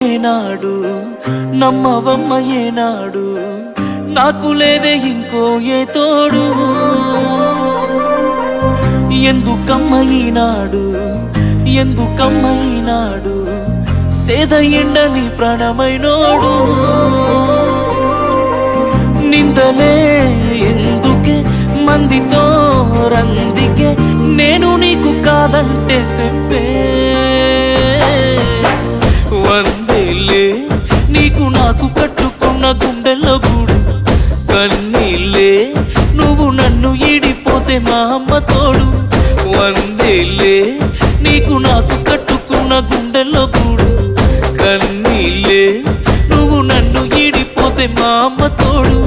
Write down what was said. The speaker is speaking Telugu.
ఏనాడు నమ్మవమ్మ ఏనాడు నాకు లేదే ఇంకో ఏ తోడు ఎందుకమ్మ ఈనాడు ఎందుకమ్మ ఈనాడు సేద ఎండని ప్రాణమైనోడు నిందలే ఎందుకే మందితో రందికే నేను నీకు కాదంటే చెప్పే వందేలే నీకు నాకు కట్టుకున్న గుండెల్లో గూడు కన్నీళ్ళే నువ్వు నన్ను ఈడిపోతే మా అమ్మ తోడు వందేలే నీకు నాకు కట్టుకున్న గుండెల్లో గూడు కన్నీళ్ళే నువ్వు నన్ను ఈడిపోతే మా అమ్మ తోడు